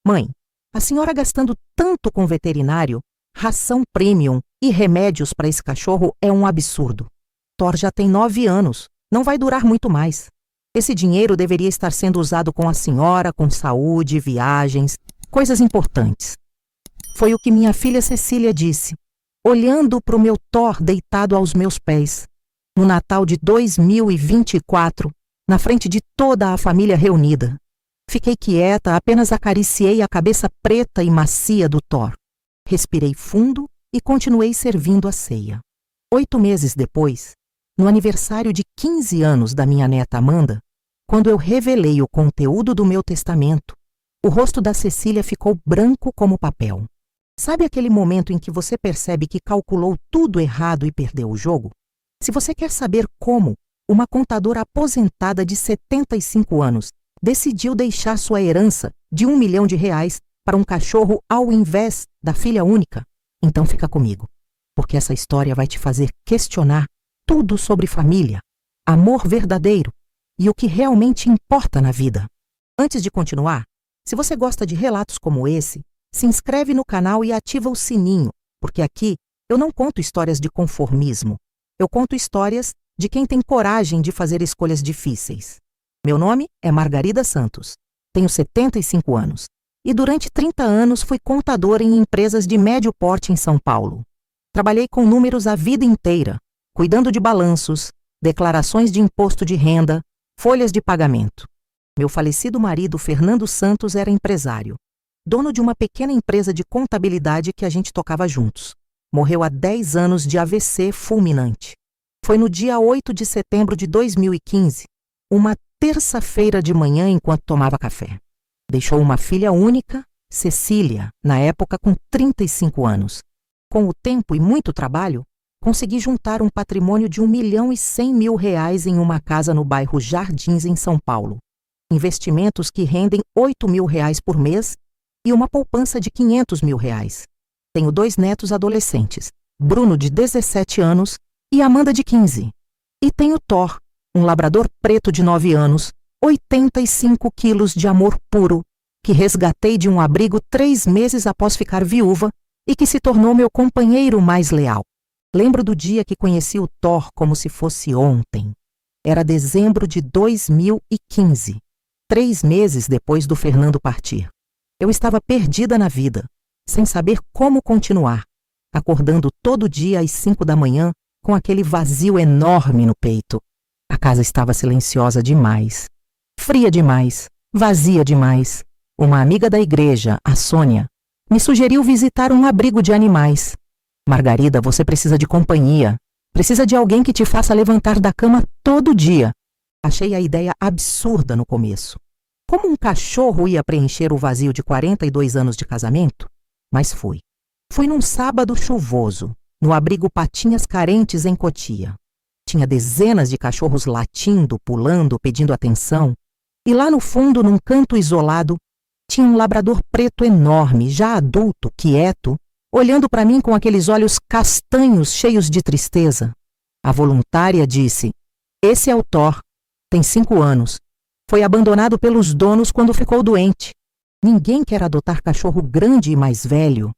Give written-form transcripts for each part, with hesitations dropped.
Mãe, a senhora gastando tanto com veterinário, ração premium e remédios para esse cachorro é um absurdo. Thor já tem 9 anos, não vai durar muito mais. Esse dinheiro deveria estar sendo usado com a senhora, com saúde, viagens, coisas importantes. Foi o que minha filha Cecília disse, olhando para o meu Thor deitado aos meus pés, no Natal de 2024, na frente de toda a família reunida. Fiquei quieta, apenas acariciei a cabeça preta e macia do Thor. Respirei fundo e continuei servindo a ceia. 8 meses depois, no aniversário de 15 anos da minha neta Amanda, quando eu revelei o conteúdo do meu testamento, o rosto da Cecília ficou branco como papel. Sabe aquele momento em que você percebe que calculou tudo errado e perdeu o jogo? Se você quer saber como uma contadora aposentada de 75 anos decidiu deixar sua herança de R$1 milhão para um cachorro ao invés da filha única, então fica comigo, porque essa história vai te fazer questionar tudo sobre família, amor verdadeiro e o que realmente importa na vida. Antes de continuar, se você gosta de relatos como esse, se inscreve no canal e ativa o sininho, porque aqui eu não conto histórias de conformismo. Eu conto histórias de quem tem coragem de fazer escolhas difíceis. Meu nome é Margarida Santos, tenho 75 anos e durante 30 anos fui contadora em empresas de médio porte em São Paulo. Trabalhei com números a vida inteira, cuidando de balanços, declarações de imposto de renda, folhas de pagamento. Meu falecido marido, Fernando Santos, era empresário, dono de uma pequena empresa de contabilidade que a gente tocava juntos. Morreu há 10 anos de AVC fulminante. Foi no dia 8 de setembro de 2015, uma terça-feira de manhã enquanto tomava café. Deixou uma filha única, Cecília, na época com 35 anos. Com o tempo e muito trabalho, consegui juntar um patrimônio de R$1.100.000 em uma casa no bairro Jardins, em São Paulo. Investimentos que rendem R$8.000 por mês e uma poupança de R$500.000. Tenho 2 netos adolescentes, Bruno, de 17 anos, e Amanda, de 15. E tenho Thor, um labrador preto de 9 anos, 85 quilos de amor puro, que resgatei de um abrigo 3 meses após ficar viúva e que se tornou meu companheiro mais leal. Lembro do dia que conheci o Thor como se fosse ontem. Era dezembro de 2015, 3 meses depois do Fernando partir. Eu estava perdida na vida, sem saber como continuar, acordando todo dia às 5 da manhã com aquele vazio enorme no peito. A casa estava silenciosa demais, fria demais, vazia demais. Uma amiga da igreja, a Sônia, me sugeriu visitar um abrigo de animais. Margarida, você precisa de companhia. Precisa de alguém que te faça levantar da cama todo dia. Achei a ideia absurda no começo. Como um cachorro ia preencher o vazio de 42 anos de casamento? Mas fui. Fui num sábado chuvoso, no abrigo Patinhas Carentes, em Cotia. Tinha dezenas de cachorros latindo, pulando, pedindo atenção. E lá no fundo, num canto isolado, tinha um labrador preto enorme, já adulto, quieto, olhando para mim com aqueles olhos castanhos cheios de tristeza. A voluntária disse: "Esse é o Thor, tem 5 anos. Foi abandonado pelos donos quando ficou doente. Ninguém quer adotar cachorro grande e mais velho."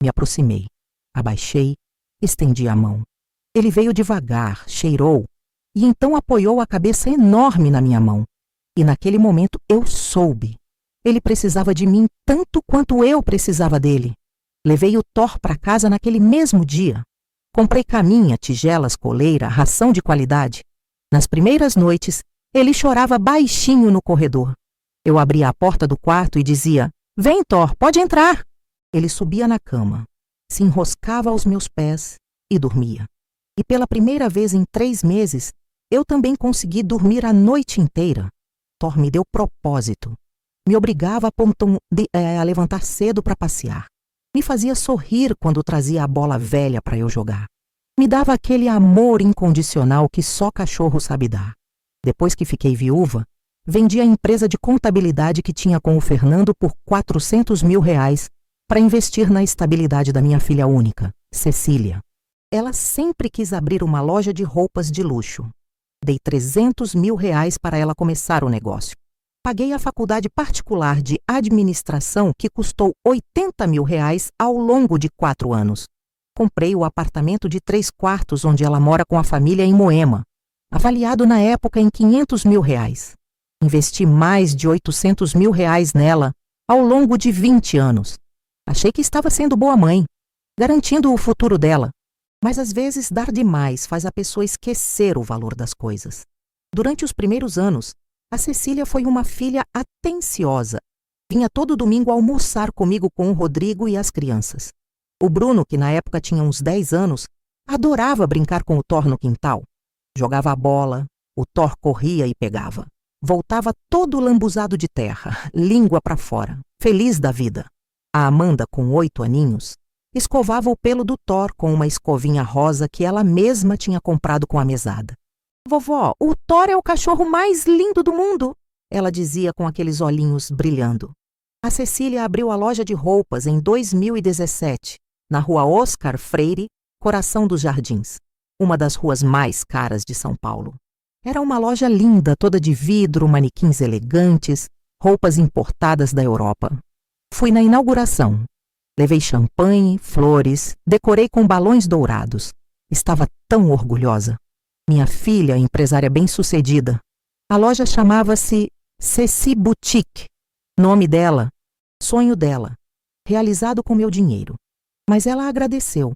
Me aproximei, abaixei, estendi a mão. Ele veio devagar, cheirou, e então apoiou a cabeça enorme na minha mão. E naquele momento eu soube. Ele precisava de mim tanto quanto eu precisava dele. Levei o Thor para casa naquele mesmo dia. Comprei caminha, tigelas, coleira, ração de qualidade. Nas primeiras noites, ele chorava baixinho no corredor. Eu abria a porta do quarto e dizia: "Vem, Thor, pode entrar." Ele subia na cama, se enroscava aos meus pés e dormia. E pela primeira vez em 3 meses, eu também consegui dormir a noite inteira. Thor me deu propósito. Me obrigava a levantar cedo para passear. Me fazia sorrir quando trazia a bola velha para eu jogar. Me dava aquele amor incondicional que só cachorro sabe dar. Depois que fiquei viúva, vendi a empresa de contabilidade que tinha com o Fernando por R$400.000 para investir na estabilidade da minha filha única, Cecília. Ela sempre quis abrir uma loja de roupas de luxo. Dei R$300.000 para ela começar o negócio. Paguei a faculdade particular de administração que custou R$ 80 mil ao longo de 4 anos. Comprei o apartamento de 3 quartos onde ela mora com a família em Moema, avaliado na época em R$ 500 mil. Investi mais de R$ 800 mil nela ao longo de 20 anos. Achei que estava sendo boa mãe, garantindo o futuro dela. Mas às vezes dar demais faz a pessoa esquecer o valor das coisas. Durante os primeiros anos, a Cecília foi uma filha atenciosa. Vinha todo domingo almoçar comigo com o Rodrigo e as crianças. O Bruno, que na época tinha uns 10 anos, adorava brincar com o Thor no quintal. Jogava a bola, o Thor corria e pegava. Voltava todo lambuzado de terra, língua para fora, feliz da vida. A Amanda, com 8 aninhos, escovava o pelo do Thor com uma escovinha rosa que ela mesma tinha comprado com a mesada. Vovó, o Thor é o cachorro mais lindo do mundo, ela dizia com aqueles olhinhos brilhando. A Cecília abriu a loja de roupas em 2017, na rua Oscar Freire, Coração dos Jardins, uma das ruas mais caras de São Paulo. Era uma loja linda, toda de vidro, manequins elegantes, roupas importadas da Europa. Fui na inauguração. Levei champanhe, flores, decorei com balões dourados. Estava tão orgulhosa. Minha filha, empresária bem-sucedida. A loja chamava-se Ceci Boutique. Nome dela, sonho dela, realizado com meu dinheiro. Mas ela agradeceu.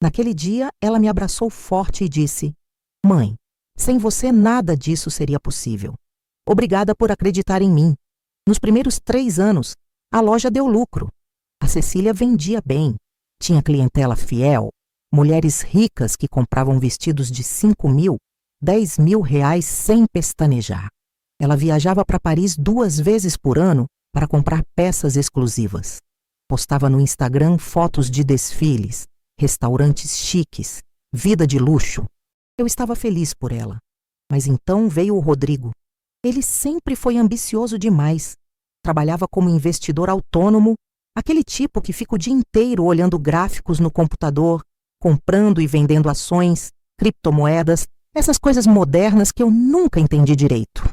Naquele dia, ela me abraçou forte e disse: Mãe, sem você nada disso seria possível. Obrigada por acreditar em mim. Nos primeiros 3 anos, a loja deu lucro. A Cecília vendia bem, tinha clientela fiel, mulheres ricas que compravam vestidos de 5 mil, 10 mil reais sem pestanejar. Ela viajava para Paris 2 vezes por ano para comprar peças exclusivas. Postava no Instagram fotos de desfiles, restaurantes chiques, vida de luxo. Eu estava feliz por ela. Mas então veio o Rodrigo. Ele sempre foi ambicioso demais. Trabalhava como investidor autônomo, aquele tipo que fica o dia inteiro olhando gráficos no computador, comprando e vendendo ações, criptomoedas, essas coisas modernas que eu nunca entendi direito.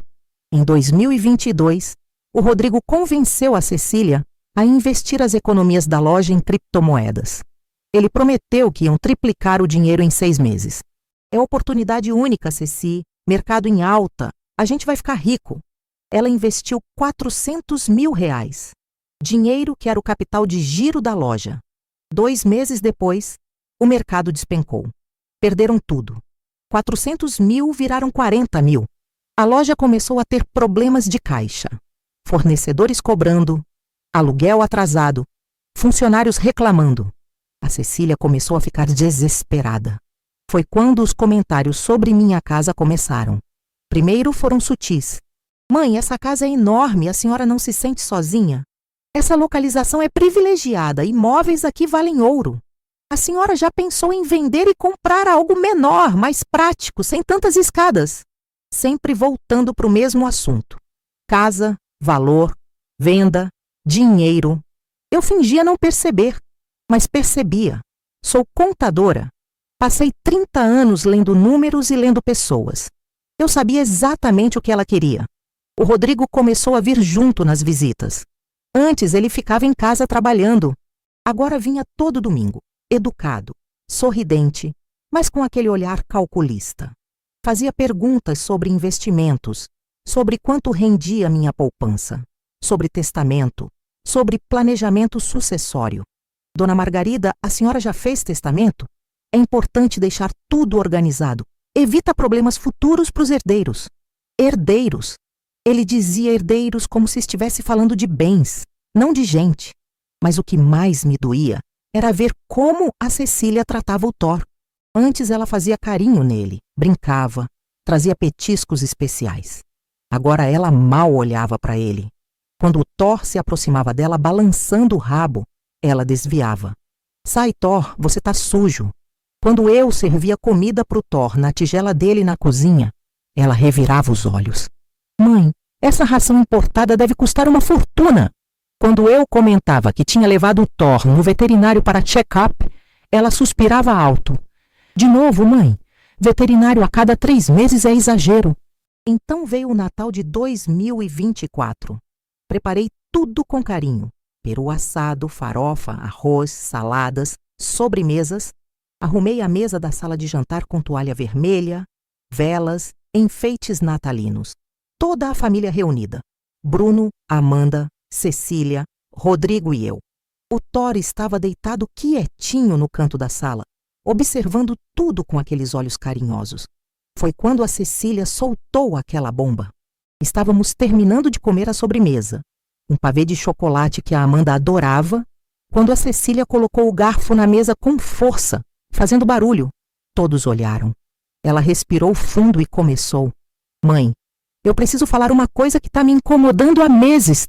Em 2022, o Rodrigo convenceu a Cecília a investir as economias da loja em criptomoedas. Ele prometeu que iam triplicar o dinheiro em 6 meses. É oportunidade única, Ceci, mercado em alta, a gente vai ficar rico. Ela investiu R$ 400 mil, dinheiro que era o capital de giro da loja. 2 meses depois, o mercado despencou. Perderam tudo. 400 mil viraram 40 mil. A loja começou a ter problemas de caixa. Fornecedores cobrando, aluguel atrasado, funcionários reclamando. A Cecília começou a ficar desesperada. Foi quando os comentários sobre minha casa começaram. Primeiro foram sutis. Mãe, essa casa é enorme, a senhora não se sente sozinha? Essa localização é privilegiada, imóveis aqui valem ouro. A senhora já pensou em vender e comprar algo menor, mais prático, sem tantas escadas? Sempre voltando para o mesmo assunto. Casa, valor, venda, dinheiro. Eu fingia não perceber, mas percebia. Sou contadora. Passei 30 anos lendo números e lendo pessoas. Eu sabia exatamente o que ela queria. O Rodrigo começou a vir junto nas visitas. Antes ele ficava em casa trabalhando. Agora vinha todo domingo, educado, sorridente, mas com aquele olhar calculista. Fazia perguntas sobre investimentos, sobre quanto rendia minha poupança, sobre testamento, sobre planejamento sucessório. Dona Margarida, a senhora já fez testamento? É importante deixar tudo organizado. Evita problemas futuros para os herdeiros. Herdeiros. Ele dizia herdeiros como se estivesse falando de bens, não de gente. Mas o que mais me doía era ver como a Cecília tratava o Thor. Antes ela fazia carinho nele, brincava, trazia petiscos especiais. Agora ela mal olhava para ele. Quando o Thor se aproximava dela balançando o rabo, ela desviava. Sai, Thor, você tá sujo. Quando eu servia comida pro Thor na tigela dele na cozinha, ela revirava os olhos. Mãe, essa ração importada deve custar uma fortuna. Quando eu comentava que tinha levado o Thor no veterinário para check-up, ela suspirava alto. De novo, mãe, veterinário a cada 3 meses é exagero. Então veio o Natal de 2024. Preparei tudo com carinho. Peru assado, farofa, arroz, saladas, sobremesas. Arrumei a mesa da sala de jantar com toalha vermelha, velas, enfeites natalinos. Toda a família reunida. Bruno, Amanda, Cecília, Rodrigo e eu. O Thor estava deitado quietinho no canto da sala, observando tudo com aqueles olhos carinhosos. Foi quando a Cecília soltou aquela bomba. Estávamos terminando de comer a sobremesa, um pavê de chocolate que a Amanda adorava, quando a Cecília colocou o garfo na mesa com força, fazendo barulho. Todos olharam. Ela respirou fundo e começou. Mãe, eu preciso falar uma coisa que está me incomodando há meses.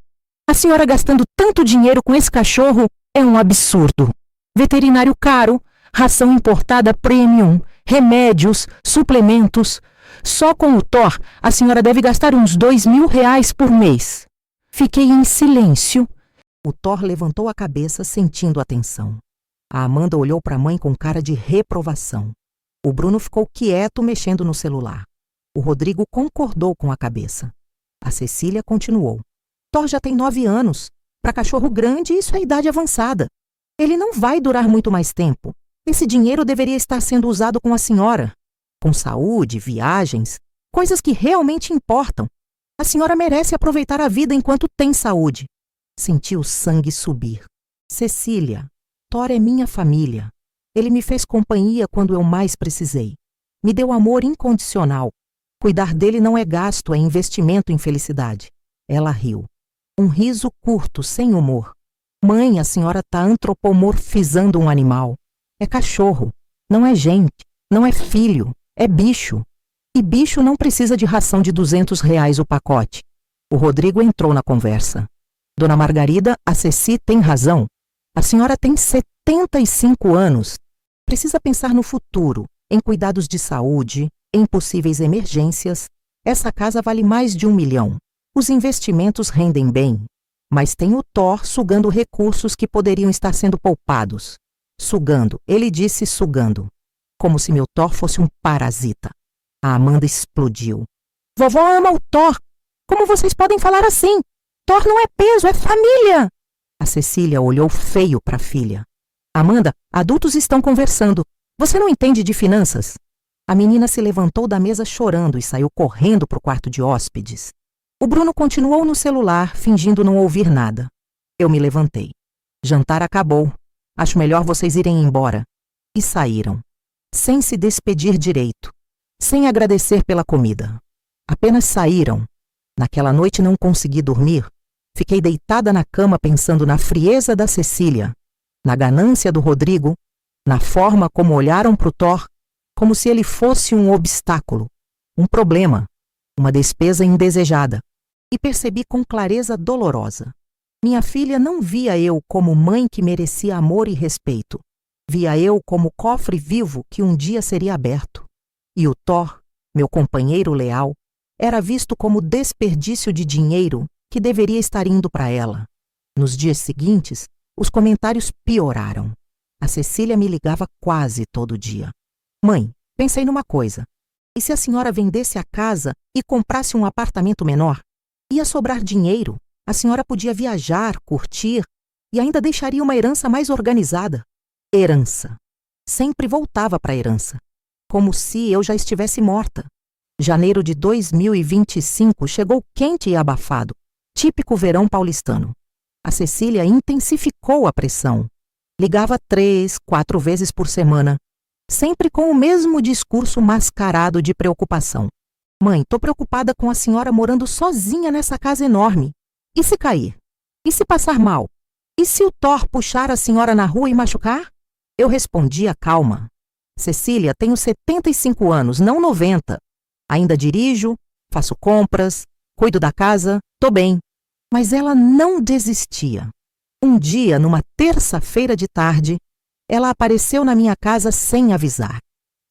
A senhora gastando tanto dinheiro com esse cachorro é um absurdo. Veterinário caro, ração importada premium, remédios, suplementos. Só com o Thor, a senhora deve gastar uns R$ 2.000 por mês. Fiquei em silêncio. O Thor levantou a cabeça, sentindo a tensão. A Amanda olhou para a mãe com cara de reprovação. O Bruno ficou quieto, mexendo no celular. O Rodrigo concordou com a cabeça. A Cecília continuou. Thor já tem 9 anos. Para cachorro grande, isso é idade avançada. Ele não vai durar muito mais tempo. Esse dinheiro deveria estar sendo usado com a senhora. Com saúde, viagens, coisas que realmente importam. A senhora merece aproveitar a vida enquanto tem saúde. Senti o sangue subir. Cecília, Thor é minha família. Ele me fez companhia quando eu mais precisei. Me deu amor incondicional. Cuidar dele não é gasto, é investimento em felicidade. Ela riu. Um riso curto, sem humor. Mãe, a senhora está antropomorfizando um animal. É cachorro. Não é gente. Não é filho. É bicho. E bicho não precisa de ração de R$ 200 o pacote. O Rodrigo entrou na conversa. Dona Margarida, a Ceci tem razão. A senhora tem 75 anos. Precisa pensar no futuro, em cuidados de saúde, em possíveis emergências. Essa casa vale mais de R$ 1 milhão. Os investimentos rendem bem, mas tem o Thor sugando recursos que poderiam estar sendo poupados. Sugando, ele disse sugando, como se meu Thor fosse um parasita. A Amanda explodiu. Vovó ama o Thor. Como vocês podem falar assim? Thor não é peso, é família. A Cecília olhou feio para a filha. Amanda, adultos estão conversando. Você não entende de finanças? A menina se levantou da mesa chorando e saiu correndo para o quarto de hóspedes. O Bruno continuou no celular, fingindo não ouvir nada. Eu me levantei. Jantar acabou. Acho melhor vocês irem embora. E saíram, sem se despedir direito, sem agradecer pela comida. Apenas saíram. Naquela noite não consegui dormir. Fiquei deitada na cama pensando na frieza da Cecília, na ganância do Rodrigo, na forma como olharam para o Thor, como se ele fosse um obstáculo, um problema, uma despesa indesejada. E percebi com clareza dolorosa. Minha filha não via eu como mãe que merecia amor e respeito. Via eu como cofre vivo que um dia seria aberto. E o Thor, meu companheiro leal, era visto como desperdício de dinheiro que deveria estar indo para ela. Nos dias seguintes, os comentários pioraram. A Cecília me ligava quase todo dia. Mãe, pensei numa coisa. E se a senhora vendesse a casa e comprasse um apartamento menor? Ia sobrar dinheiro, a senhora podia viajar, curtir e ainda deixaria uma herança mais organizada. Herança. Sempre voltava para a herança, como se eu já estivesse morta. Janeiro de 2025 chegou quente e abafado, típico verão paulistano. A Cecília intensificou a pressão. Ligava 3, 4 vezes por semana, sempre com o mesmo discurso mascarado de preocupação. Mãe, tô preocupada com a senhora morando sozinha nessa casa enorme. E se cair? E se passar mal? E se o Thor puxar a senhora na rua e machucar? Eu respondia calma. Cecília, tenho 75 anos, não 90. Ainda dirijo, faço compras, cuido da casa, tô bem. Mas ela não desistia. Um dia, numa terça-feira de tarde, ela apareceu na minha casa sem avisar.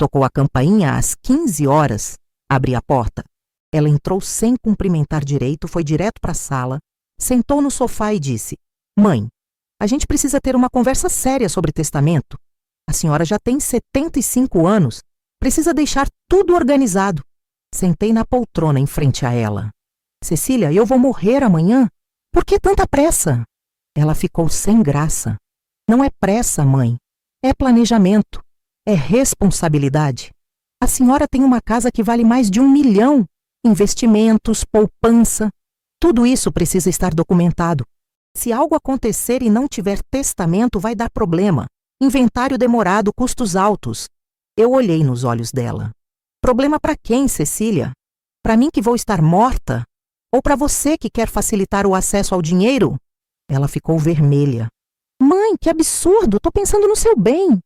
Tocou a campainha às 15 horas. Abri a porta. Ela entrou sem cumprimentar direito, foi direto para a sala, sentou no sofá e disse: Mãe, a gente precisa ter uma conversa séria sobre testamento. A senhora já tem 75 anos, precisa deixar tudo organizado. Sentei na poltrona em frente a ela. Cecília, eu vou morrer amanhã? Por que tanta pressa? Ela ficou sem graça. Não é pressa, mãe. É planejamento. É responsabilidade. A senhora tem uma casa que vale mais de 1 milhão. Investimentos, poupança. Tudo isso precisa estar documentado. Se algo acontecer e não tiver testamento, vai dar problema. Inventário demorado, custos altos. Eu olhei nos olhos dela. Problema para quem, Cecília? Para mim que vou estar morta? Ou para você que quer facilitar o acesso ao dinheiro? Ela ficou vermelha. Mãe, que absurdo! Tô pensando no seu bem.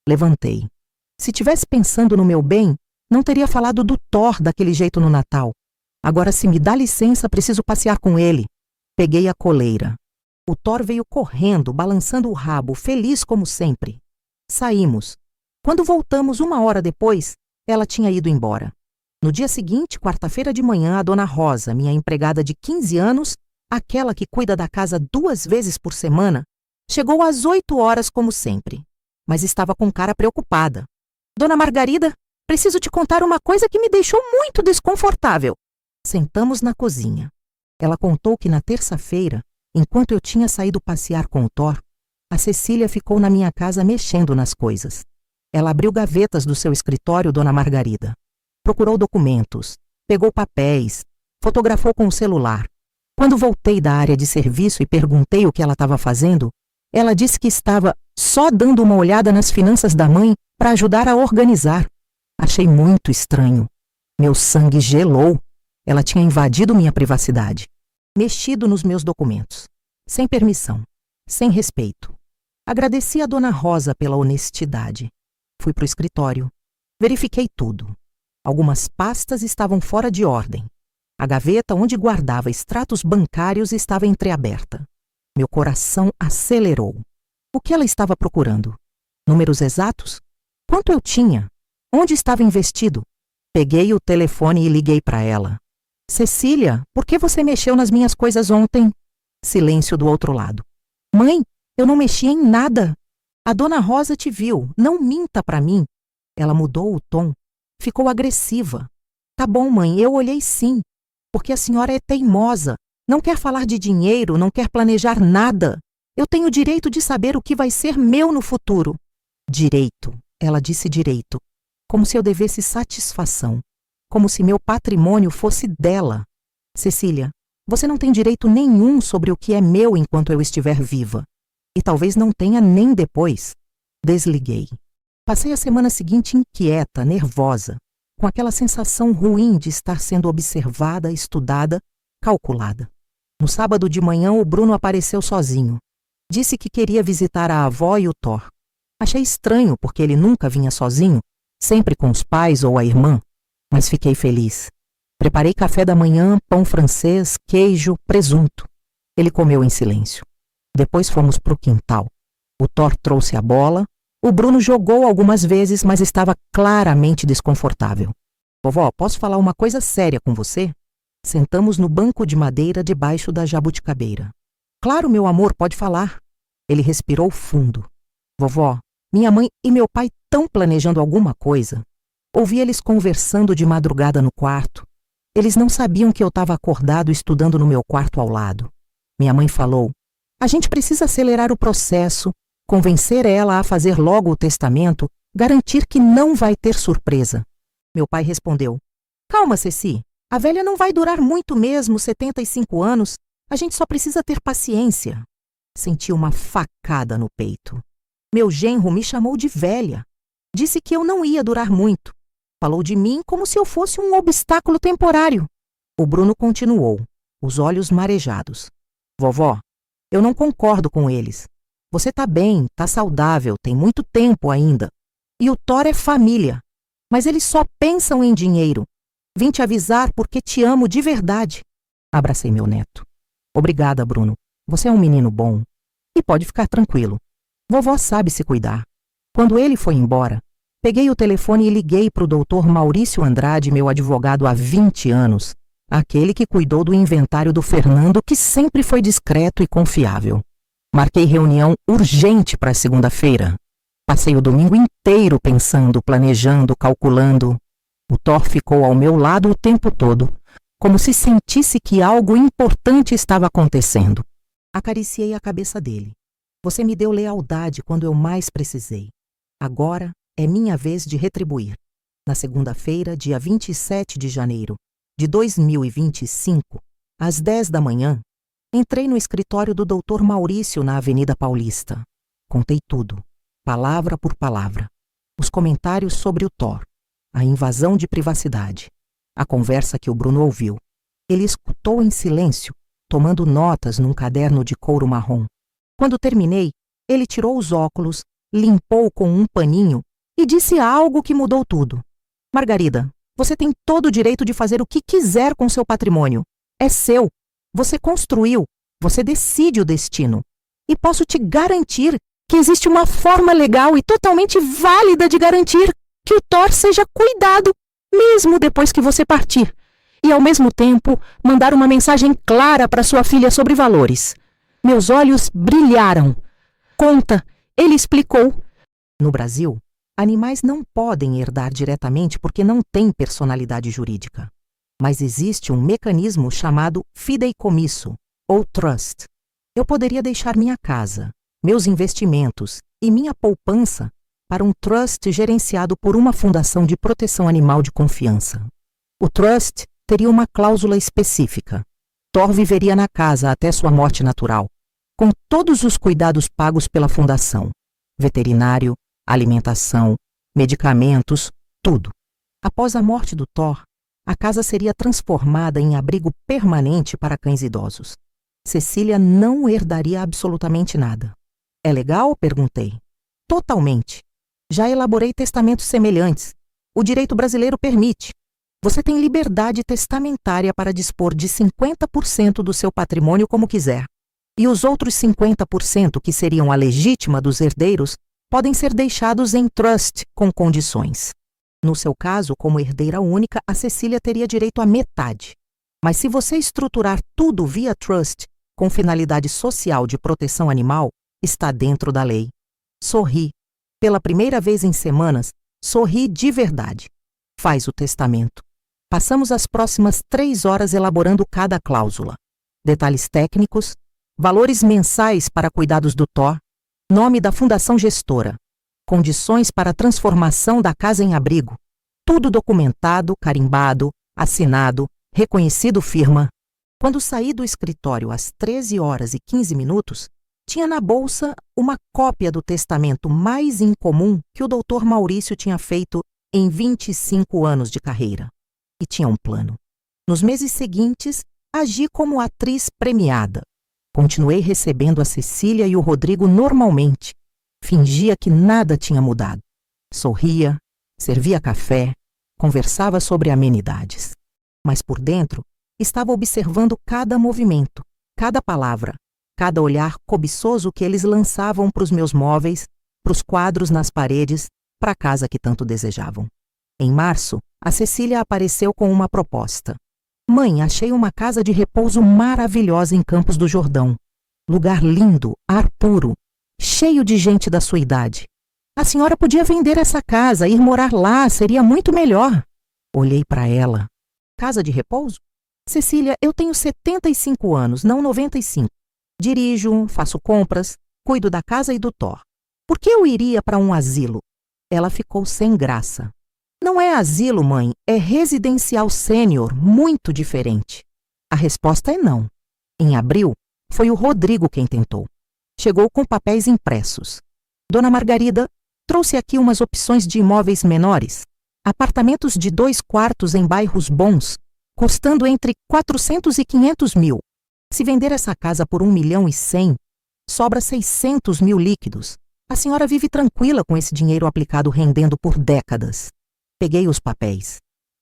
Levantei. Se tivesse pensando no meu bem, não teria falado do Thor daquele jeito no Natal. Agora, se me dá licença, preciso passear com ele. Peguei a coleira. O Thor veio correndo, balançando o rabo, feliz como sempre. Saímos. Quando voltamos 1 hora depois, ela tinha ido embora. No dia seguinte, quarta-feira de manhã, a dona Rosa, minha empregada de 15 anos, aquela que cuida da casa 2 vezes por semana, chegou às 8 horas como sempre, mas estava com cara preocupada. Dona Margarida, preciso te contar uma coisa que me deixou muito desconfortável. Sentamos na cozinha. Ela contou que na terça-feira, enquanto eu tinha saído passear com o Thor, a Cecília ficou na minha casa mexendo nas coisas. Ela abriu gavetas do seu escritório, Dona Margarida. Procurou documentos, pegou papéis, fotografou com o celular. Quando voltei da área de serviço e perguntei o que ela estava fazendo, ela disse que estava só dando uma olhada nas finanças da mãe para ajudar a organizar. Achei muito estranho. Meu sangue gelou. Ela tinha invadido minha privacidade, mexido nos meus documentos, sem permissão, sem respeito. Agradeci a Dona Rosa pela honestidade. Fui para o escritório. Verifiquei tudo. Algumas pastas estavam fora de ordem. A gaveta onde guardava extratos bancários estava entreaberta. Meu coração acelerou. O que ela estava procurando? Números exatos? Quanto eu tinha? Onde estava investido? Peguei o telefone e liguei para ela. Cecília, por que você mexeu nas minhas coisas ontem? Silêncio do outro lado. Mãe, eu não mexi em nada. A Dona Rosa te viu, não minta para mim. Ela mudou o tom. Ficou agressiva. Tá bom, mãe, eu olhei sim. Porque a senhora é teimosa. Não quer falar de dinheiro, não quer planejar nada. Eu tenho direito de saber o que vai ser meu no futuro. Direito. Ela disse direito. Como se eu devesse satisfação. Como se meu patrimônio fosse dela. Cecília, você não tem direito nenhum sobre o que é meu enquanto eu estiver viva. E talvez não tenha nem depois. Desliguei. Passei a semana seguinte inquieta, nervosa, com aquela sensação ruim de estar sendo observada, estudada, calculada. No sábado de manhã, o Bruno apareceu sozinho. Disse que queria visitar a avó e o Thor. Achei estranho, porque ele nunca vinha sozinho, sempre com os pais ou a irmã, mas fiquei feliz. Preparei café da manhã, pão francês, queijo, presunto. Ele comeu em silêncio. Depois fomos para o quintal. O Thor trouxe a bola. O Bruno jogou algumas vezes, mas estava claramente desconfortável. Vovó, posso falar uma coisa séria com você? Sentamos no banco de madeira debaixo da jabuticabeira. Claro, meu amor, pode falar. Ele respirou fundo. Vovó, minha mãe e meu pai estão planejando alguma coisa. Ouvi eles conversando de madrugada no quarto. Eles não sabiam que eu estava acordado estudando no meu quarto ao lado. Minha mãe falou, a gente precisa acelerar o processo, convencer ela a fazer logo o testamento, garantir que não vai ter surpresa. Meu pai respondeu, calma, Ceci, a velha não vai durar muito mesmo, 75 anos, a gente só precisa ter paciência. Senti uma facada no peito. Meu genro me chamou de velha. Disse que eu não ia durar muito. Falou de mim como se eu fosse um obstáculo temporário. O Bruno continuou, os olhos marejados. Vovó, eu não concordo com eles. Você tá bem, tá saudável, tem muito tempo ainda. E o Thor é família. Mas eles só pensam em dinheiro. Vim te avisar porque te amo de verdade. Abracei meu neto. Obrigada, Bruno. Você é um menino bom. E pode ficar tranquilo. Vovó sabe se cuidar. Quando ele foi embora, peguei o telefone e liguei para o Dr. Maurício Andrade, meu advogado há 20 anos. Aquele que cuidou do inventário do Fernando, que sempre foi discreto e confiável. Marquei reunião urgente para segunda-feira. Passei o domingo inteiro pensando, planejando, calculando. O Thor ficou ao meu lado o tempo todo, como se sentisse que algo importante estava acontecendo. Acariciei a cabeça dele. Você me deu lealdade quando eu mais precisei. Agora é minha vez de retribuir. Na segunda-feira, dia 27 de janeiro de 2025, às 10 da manhã, entrei no escritório do Dr. Maurício na Avenida Paulista. Contei tudo, palavra por palavra. Os comentários sobre o Thor, a invasão de privacidade, a conversa que o Bruno ouviu. Ele escutou em silêncio, tomando notas num caderno de couro marrom. Quando terminei, ele tirou os óculos, limpou com um paninho e disse algo que mudou tudo. Margarida, você tem todo o direito de fazer o que quiser com seu patrimônio. É seu. Você construiu. Você decide o destino. E posso te garantir que existe uma forma legal e totalmente válida de garantir que o Thor seja cuidado, mesmo depois que você partir. E, ao mesmo tempo, mandar uma mensagem clara para sua filha sobre valores. Meus olhos brilharam. Conta, ele explicou. No Brasil, animais não podem herdar diretamente porque não têm personalidade jurídica. Mas existe um mecanismo chamado fideicomisso, ou trust. Eu poderia deixar minha casa, meus investimentos e minha poupança para um trust gerenciado por uma fundação de proteção animal de confiança. O trust teria uma cláusula específica. Thor viveria na casa até sua morte natural, com todos os cuidados pagos pela fundação: veterinário, alimentação, medicamentos, tudo. Após a morte do Thor, a casa seria transformada em abrigo permanente para cães idosos. Cecília não herdaria absolutamente nada. É legal? Perguntei. Totalmente. Já elaborei testamentos semelhantes. O direito brasileiro permite. Você tem liberdade testamentária para dispor de 50% do seu patrimônio como quiser. E os outros 50%, que seriam a legítima dos herdeiros, podem ser deixados em trust com condições. No seu caso, como herdeira única, a Cecília teria direito à metade. Mas se você estruturar tudo via trust, com finalidade social de proteção animal, está dentro da lei. Sorri. Pela primeira vez em semanas, sorri de verdade. Faz o testamento. Passamos as próximas 3 horas elaborando cada cláusula. Detalhes técnicos, valores mensais para cuidados do Thor, nome da fundação gestora, condições para a transformação da casa em abrigo. Tudo documentado, carimbado, assinado, reconhecido firma. Quando saí do escritório às 13 horas e 15 minutos, tinha na bolsa uma cópia do testamento mais incomum que o Dr. Maurício tinha feito em 25 anos de carreira. E tinha um plano. Nos meses seguintes, agi como atriz premiada. Continuei recebendo a Cecília e o Rodrigo normalmente. Fingia que nada tinha mudado. Sorria, servia café, conversava sobre amenidades. Mas por dentro, estava observando cada movimento, cada palavra, cada olhar cobiçoso que eles lançavam para os meus móveis, para os quadros nas paredes, para a casa que tanto desejavam. Em março, a Cecília apareceu com uma proposta. Mãe, achei uma casa de repouso maravilhosa em Campos do Jordão. Lugar lindo, ar puro, cheio de gente da sua idade. A senhora podia vender essa casa, ir morar lá, seria muito melhor. Olhei para ela. Casa de repouso? Cecília, eu tenho 75 anos, não 95. Dirijo, faço compras, cuido da casa e do Thor. Por que eu iria para um asilo? Ela ficou sem graça. Não é asilo, mãe, é residencial sênior, muito diferente. A resposta é não. Em abril, foi o Rodrigo quem tentou. Chegou com papéis impressos. Dona Margarida, trouxe aqui umas opções de imóveis menores. Apartamentos de 2 quartos em bairros bons, custando entre 400 e 500 mil. Se vender essa casa por 1.100.000, sobra 600 mil líquidos. A senhora vive tranquila com esse dinheiro aplicado rendendo por décadas. Peguei os papéis.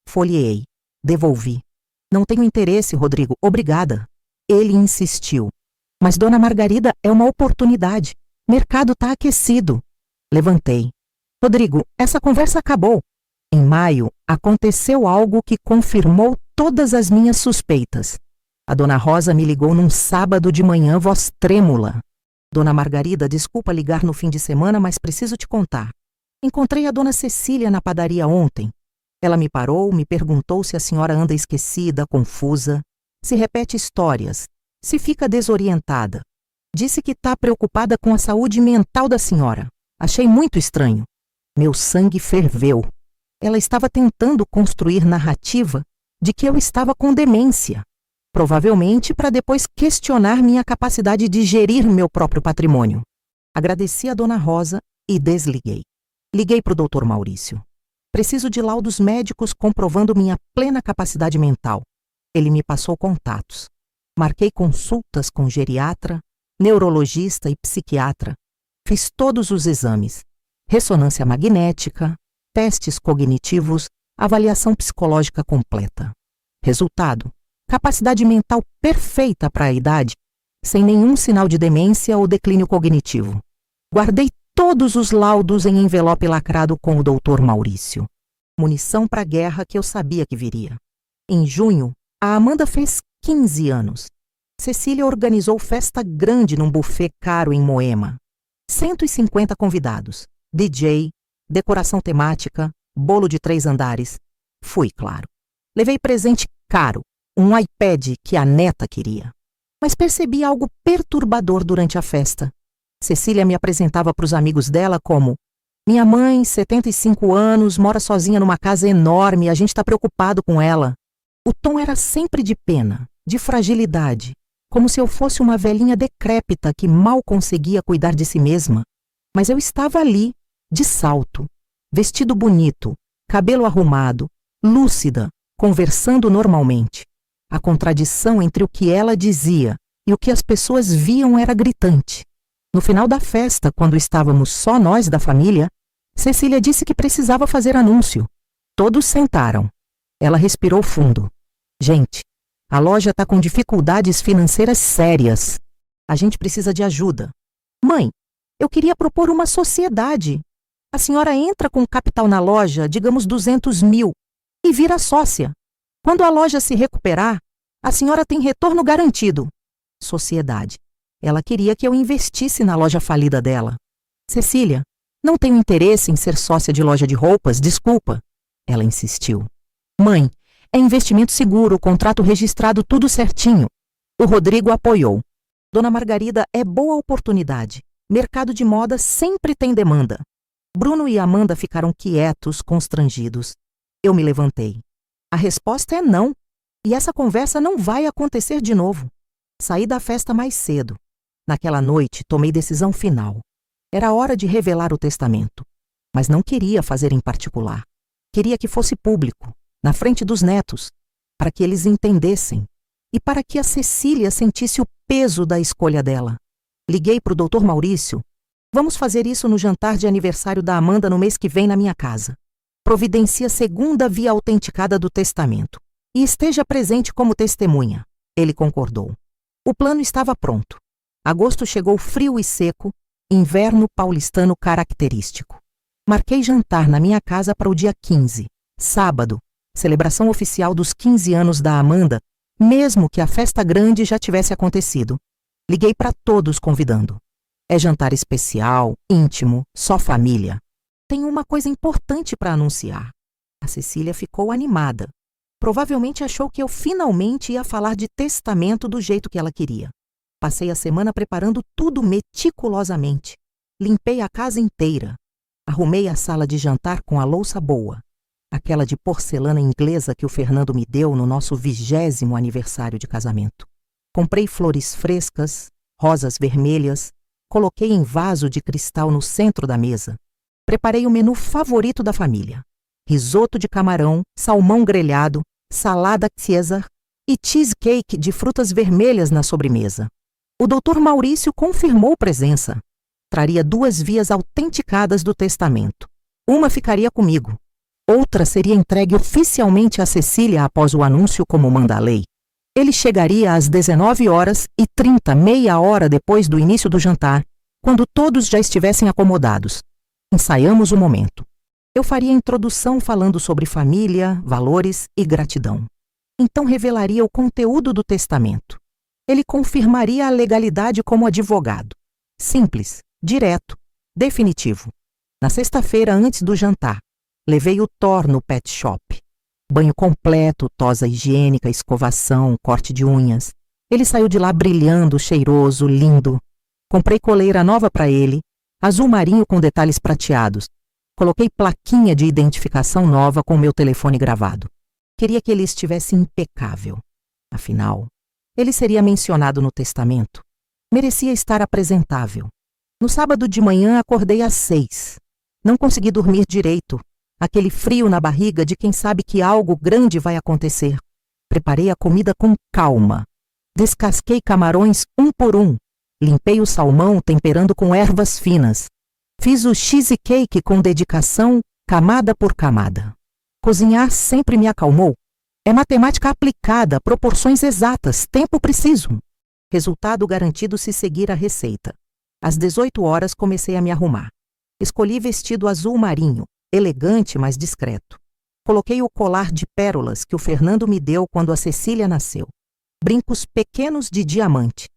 Folheei. Devolvi. Não tenho interesse, Rodrigo. Obrigada. Ele insistiu. Mas Dona Margarida, é uma oportunidade. Mercado está aquecido. Levantei. Rodrigo, essa conversa acabou. Em maio, aconteceu algo que confirmou todas as minhas suspeitas. A Dona Rosa me ligou num sábado de manhã, voz trêmula. Dona Margarida, desculpa ligar no fim de semana, mas preciso te contar. Encontrei a Dona Cecília na padaria ontem. Ela me parou, me perguntou se a senhora anda esquecida, confusa, se repete histórias, se fica desorientada. Disse que está preocupada com a saúde mental da senhora. Achei muito estranho. Meu sangue ferveu. Ela estava tentando construir narrativa de que eu estava com demência, provavelmente para depois questionar minha capacidade de gerir meu próprio patrimônio. Agradeci a Dona Rosa e desliguei. Liguei para o Dr. Maurício. Preciso de laudos médicos comprovando minha plena capacidade mental. Ele me passou contatos. Marquei consultas com geriatra, neurologista e psiquiatra. Fiz todos os exames. Ressonância magnética, testes cognitivos, avaliação psicológica completa. Resultado: capacidade mental perfeita para a idade, sem nenhum sinal de demência ou declínio cognitivo. Guardei todos os laudos em envelope lacrado com o Dr. Maurício. Munição para a guerra que eu sabia que viria. Em junho, a Amanda fez 15 anos. Cecília organizou festa grande num buffet caro em Moema. 150 convidados, DJ, decoração temática, bolo de 3 andares. Fui, claro. Levei presente caro, um iPad que a neta queria. Mas percebi algo perturbador durante a festa. Cecília me apresentava para os amigos dela como: minha mãe, 75 anos, mora sozinha numa casa enorme, a gente está preocupado com ela. O tom era sempre de pena, de fragilidade, como se eu fosse uma velhinha decrépita que mal conseguia cuidar de si mesma. Mas eu estava ali, de salto, vestido bonito, cabelo arrumado, lúcida, conversando normalmente. A contradição entre o que ela dizia e o que as pessoas viam era gritante. No final da festa, quando estávamos só nós da família, Cecília disse que precisava fazer anúncio. Todos sentaram. Ela respirou fundo. Gente, a loja está com dificuldades financeiras sérias. A gente precisa de ajuda. Mãe, eu queria propor uma sociedade. A senhora entra com capital na loja, digamos 200 mil, e vira sócia. Quando a loja se recuperar, a senhora tem retorno garantido. Sociedade. Ela queria que eu investisse na loja falida dela. Cecília, não tenho interesse em ser sócia de loja de roupas, desculpa. Ela insistiu. Mãe, é investimento seguro, contrato registrado, tudo certinho. O Rodrigo apoiou. Dona Margarida, é boa oportunidade. Mercado de moda sempre tem demanda. Bruno e Amanda ficaram quietos, constrangidos. Eu me levantei. A resposta é não. E essa conversa não vai acontecer de novo. Saí da festa mais cedo. Naquela noite, tomei decisão final. Era hora de revelar o testamento. Mas não queria fazer em particular. Queria que fosse público, na frente dos netos, para que eles entendessem e para que a Cecília sentisse o peso da escolha dela. Liguei para o Dr. Maurício. Vamos fazer isso no jantar de aniversário da Amanda no mês que vem na minha casa. Providencie a segunda via autenticada do testamento e esteja presente como testemunha. Ele concordou. O plano estava pronto. Agosto chegou frio e seco, inverno paulistano característico. Marquei jantar na minha casa para o dia 15, sábado, celebração oficial dos 15 anos da Amanda, mesmo que a festa grande já tivesse acontecido. Liguei para todos convidando. É jantar especial, íntimo, só família. Tenho uma coisa importante para anunciar. A Cecília ficou animada. Provavelmente achou que eu finalmente ia falar de testamento do jeito que ela queria. Passei a semana preparando tudo meticulosamente. Limpei a casa inteira. Arrumei a sala de jantar com a louça boa. Aquela de porcelana inglesa que o Fernando me deu no nosso 20º aniversário de casamento. Comprei flores frescas, rosas vermelhas, coloquei em vaso de cristal no centro da mesa. Preparei o menu favorito da família. Risoto de camarão, salmão grelhado, salada Caesar e cheesecake de frutas vermelhas na sobremesa. O Dr. Maurício confirmou presença. Traria 2 vias autenticadas do testamento. Uma ficaria comigo. Outra seria entregue oficialmente a Cecília após o anúncio como manda a lei. Ele chegaria às 19h30, meia hora depois do início do jantar, quando todos já estivessem acomodados. Ensaiamos o momento. Eu faria a introdução falando sobre família, valores e gratidão. Então revelaria o conteúdo do testamento. Ele confirmaria a legalidade como advogado. Simples, direto, definitivo. Na sexta-feira, antes do jantar, Levei o Thor no pet shop. Banho completo, tosa higiênica, escovação, corte de unhas. Ele saiu de lá brilhando, cheiroso, lindo. Comprei coleira nova para ele, azul marinho com detalhes prateados. Coloquei plaquinha de identificação nova com meu telefone gravado. Queria que ele estivesse impecável. Afinal, ele seria mencionado no testamento. Merecia estar apresentável. No sábado de manhã acordei às 6. Não consegui dormir direito. Aquele frio na barriga de quem sabe que algo grande vai acontecer. Preparei a comida com calma. Descasquei camarões um por um. Limpei o salmão temperando com ervas finas. Fiz o cheesecake com dedicação, camada por camada. Cozinhar sempre me acalmou. É matemática aplicada, proporções exatas, tempo preciso. Resultado garantido se seguir a receita. Às 18 horas comecei a me arrumar. Escolhi vestido azul marinho, elegante, mas discreto. Coloquei o colar de pérolas que o Fernando me deu quando a Cecília nasceu. Brincos pequenos de diamante.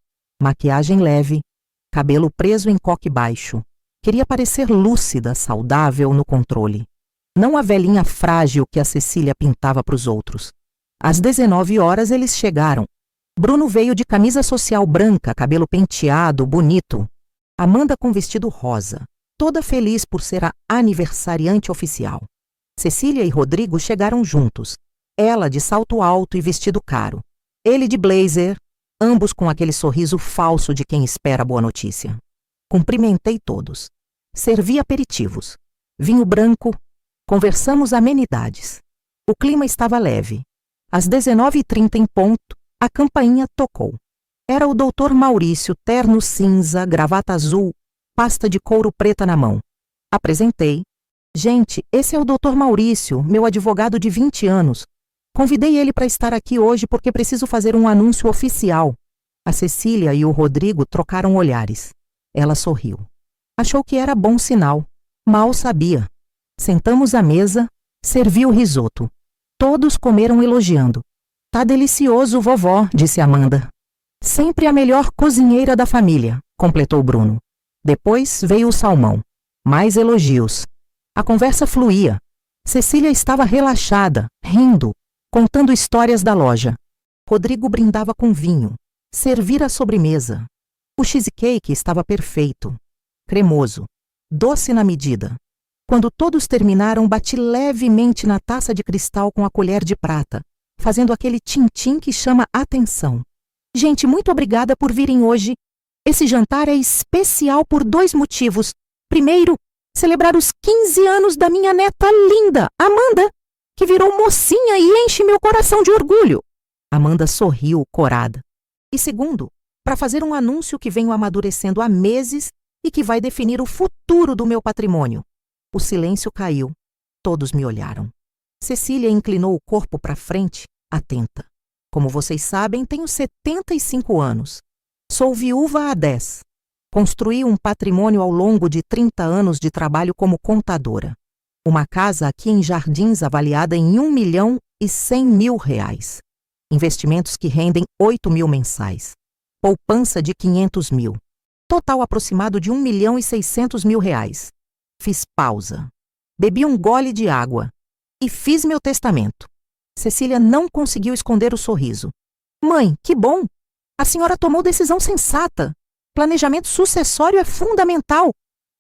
Maquiagem leve. Cabelo preso em coque baixo. Queria parecer lúcida, saudável, no controle. Não a velhinha frágil que a Cecília pintava para os outros. Às 19 horas eles chegaram. Bruno veio de camisa social branca, cabelo penteado, bonito. Amanda com vestido rosa, toda feliz por ser a aniversariante oficial. Cecília e Rodrigo chegaram juntos. Ela de salto alto e vestido caro. Ele de blazer, ambos com aquele sorriso falso de quem espera boa notícia. Cumprimentei todos. Servi aperitivos. Vinho branco. Conversamos amenidades. O clima estava leve. Às 19h30 em ponto, a campainha tocou. Era o Dr. Maurício, terno cinza, gravata azul, pasta de couro preta na mão. Apresentei. Gente, esse é o Dr. Maurício, meu advogado de 20 anos. Convidei ele para estar aqui hoje porque preciso fazer um anúncio oficial. A Cecília e o Rodrigo trocaram olhares. Ela sorriu. Achou que era bom sinal. Mal sabia. Sentamos à mesa, servi o risoto. Todos comeram elogiando. Tá delicioso, vovó, disse Amanda. Sempre a melhor cozinheira da família, completou Bruno. Depois veio o salmão. Mais elogios. A conversa fluía. Cecília estava relaxada, rindo, contando histórias da loja. Rodrigo brindava com vinho. Servira a sobremesa. O cheesecake estava perfeito. Cremoso. Doce na medida. Quando todos terminaram, bati levemente na taça de cristal com a colher de prata, fazendo aquele tim-tim que chama atenção. Gente, muito obrigada por virem hoje. Esse jantar é especial por 2 motivos. Primeiro, celebrar os 15 anos da minha neta linda, Amanda, que virou mocinha e enche meu coração de orgulho. Amanda sorriu, corada. E segundo, para fazer um anúncio que venho amadurecendo há meses e que vai definir o futuro do meu patrimônio. O silêncio caiu. Todos me olharam. Cecília inclinou o corpo para frente, atenta. Como vocês sabem, tenho 75 anos. Sou viúva há 10. Construí um patrimônio ao longo de 30 anos de trabalho como contadora. Uma casa aqui em Jardins avaliada em R$1.100.000. Investimentos que rendem 8 mil mensais. Poupança de 500 mil. Total aproximado de R$1.600.000. Fiz pausa. Bebi um gole de água. E fiz meu testamento. Cecília não conseguiu esconder o sorriso. Mãe, que bom! A senhora tomou decisão sensata. Planejamento sucessório é fundamental.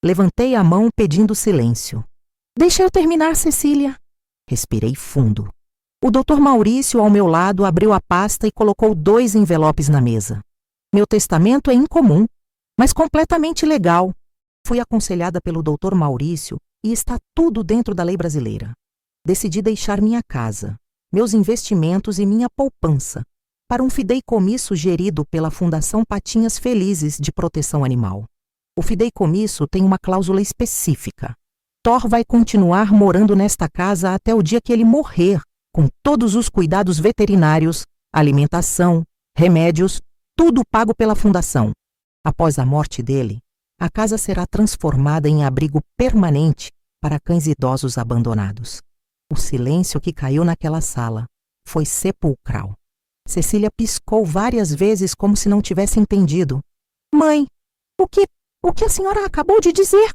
Levantei a mão pedindo silêncio. Deixa eu terminar, Cecília. Respirei fundo. O Dr. Maurício, ao meu lado, abriu a pasta e colocou 2 envelopes na mesa. Meu testamento é incomum, mas completamente legal. Fui aconselhada pelo Dr. Maurício e está tudo dentro da lei brasileira. Decidi deixar minha casa, meus investimentos e minha poupança para um fideicomisso gerido pela Fundação Patinhas Felizes de Proteção Animal. O fideicomisso tem uma cláusula específica. Thor vai continuar morando nesta casa até o dia que ele morrer, com todos os cuidados veterinários, alimentação, remédios, tudo pago pela fundação. Após a morte dele, a casa será transformada em abrigo permanente para cães idosos abandonados. O silêncio que caiu naquela sala foi sepulcral. Cecília piscou várias vezes como se não tivesse entendido. Mãe, o que a senhora acabou de dizer?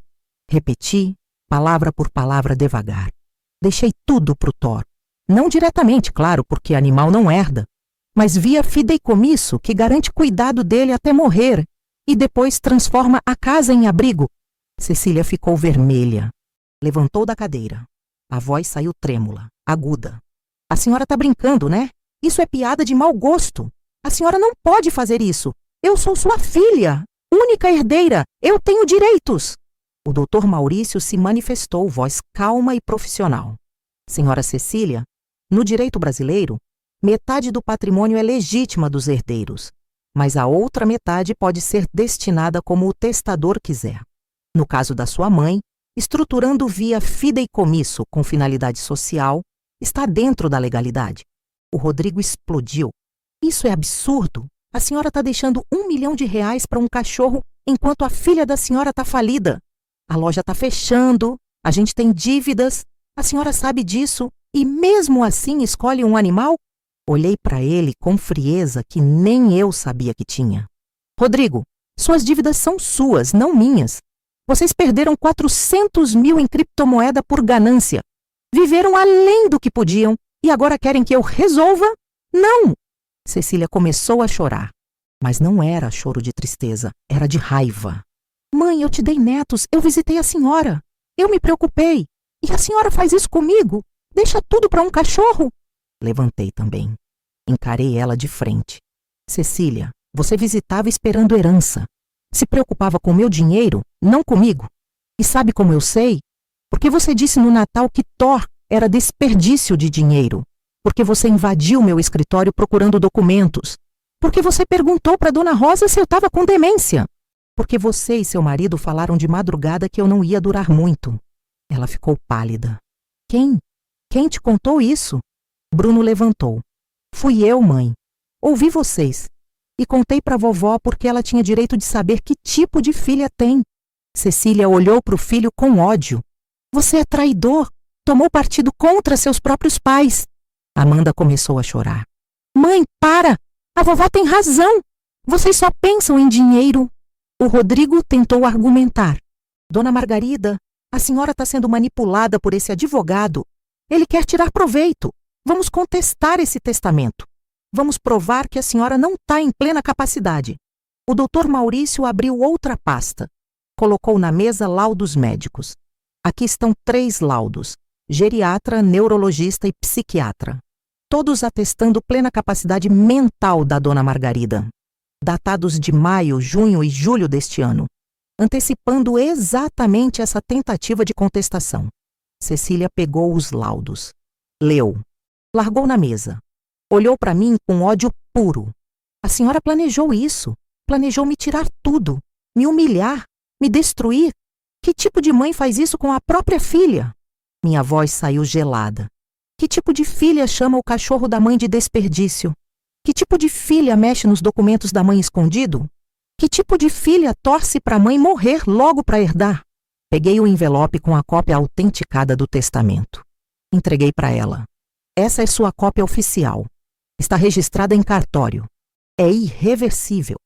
Repeti, palavra por palavra devagar. Deixei tudo pro Thor. Não diretamente, claro, porque animal não herda, mas via fideicomisso que garante cuidado dele até morrer e depois transforma a casa em abrigo. Cecília ficou vermelha. Levantou da cadeira. A voz saiu trêmula, aguda. A senhora tá brincando, né? Isso é piada de mau gosto. A senhora não pode fazer isso. Eu sou sua filha, única herdeira. Eu tenho direitos. O doutor Maurício se manifestou, voz calma e profissional. Senhora Cecília, no direito brasileiro, metade do patrimônio é legítima dos herdeiros, mas a outra metade pode ser destinada como o testador quiser. No caso da sua mãe, estruturando via fideicomisso com finalidade social, está dentro da legalidade. O Rodrigo explodiu. Isso é absurdo. A senhora está deixando R$1 milhão para um cachorro enquanto a filha da senhora está falida. A loja está fechando, a gente tem dívidas, a senhora sabe disso e mesmo assim escolhe um animal? Olhei para ele com frieza que nem eu sabia que tinha. Rodrigo, suas dívidas são suas, não minhas. Vocês perderam 400 mil em criptomoeda por ganância. Viveram além do que podiam e agora querem que eu resolva? Não! Cecília começou a chorar, mas não era choro de tristeza, era de raiva. Mãe, eu te dei netos, eu visitei a senhora. Eu me preocupei. E a senhora faz isso comigo? Deixa tudo para um cachorro? Levantei também. Encarei ela de frente. Cecília, você visitava esperando herança. Se preocupava com meu dinheiro, não comigo. E sabe como eu sei? Porque você disse no Natal que Thor era desperdício de dinheiro. Porque você invadiu meu escritório procurando documentos. Porque você perguntou para Dona Rosa se eu estava com demência. Porque você e seu marido falaram de madrugada que eu não ia durar muito. Ela ficou pálida. Quem? Quem te contou isso? Bruno levantou. Fui eu, mãe. Ouvi vocês. E contei para a vovó porque ela tinha direito de saber que tipo de filha tem. Cecília olhou para o filho com ódio. Você é traidor. Tomou partido contra seus próprios pais. Amanda começou a chorar. Mãe, para! A vovó tem razão. Vocês só pensam em dinheiro. O Rodrigo tentou argumentar. Dona Margarida, a senhora está sendo manipulada por esse advogado. Ele quer tirar proveito. Vamos contestar esse testamento. Vamos provar que a senhora não está em plena capacidade. O doutor Maurício abriu outra pasta. Colocou na mesa laudos médicos. Aqui estão 3 laudos. Geriatra, neurologista e psiquiatra. Todos atestando plena capacidade mental da dona Margarida. Datados de maio, junho e julho deste ano, antecipando exatamente essa tentativa de contestação. Cecília pegou os laudos. Leu. Largou na mesa. Olhou para mim com ódio puro. A senhora planejou isso. Planejou me tirar tudo. Me humilhar. Me destruir. Que tipo de mãe faz isso com a própria filha? Minha voz saiu gelada. Que tipo de filha chama o cachorro da mãe de desperdício? Que tipo de filha mexe nos documentos da mãe escondido? Que tipo de filha torce para a mãe morrer logo para herdar? Peguei o envelope com a cópia autenticada do testamento. Entreguei para ela. Essa é sua cópia oficial. Está registrada em cartório. É irreversível.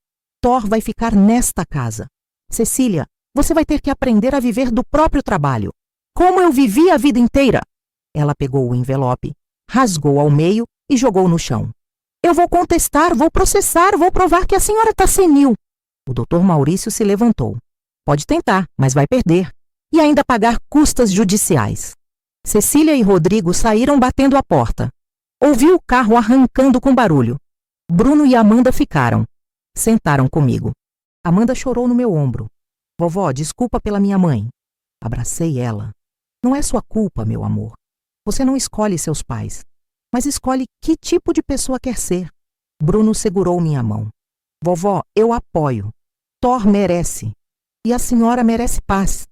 Thor vai ficar nesta casa. Cecília, você vai ter que aprender a viver do próprio trabalho. Como eu vivi a vida inteira. Ela pegou o envelope, rasgou ao meio e jogou no chão. Eu vou contestar, vou processar, vou provar que a senhora está senil. O doutor Maurício se levantou. Pode tentar, mas vai perder. E ainda pagar custas judiciais. Cecília e Rodrigo saíram batendo a porta. Ouvi o carro arrancando com barulho. Bruno e Amanda ficaram. Sentaram comigo. Amanda chorou no meu ombro. Vovó, desculpa pela minha mãe. Abracei ela. Não é sua culpa, meu amor. Você não escolhe seus pais, mas escolhe que tipo de pessoa quer ser. Bruno segurou minha mão. Vovó, eu apoio. Thor merece. E a senhora merece paz.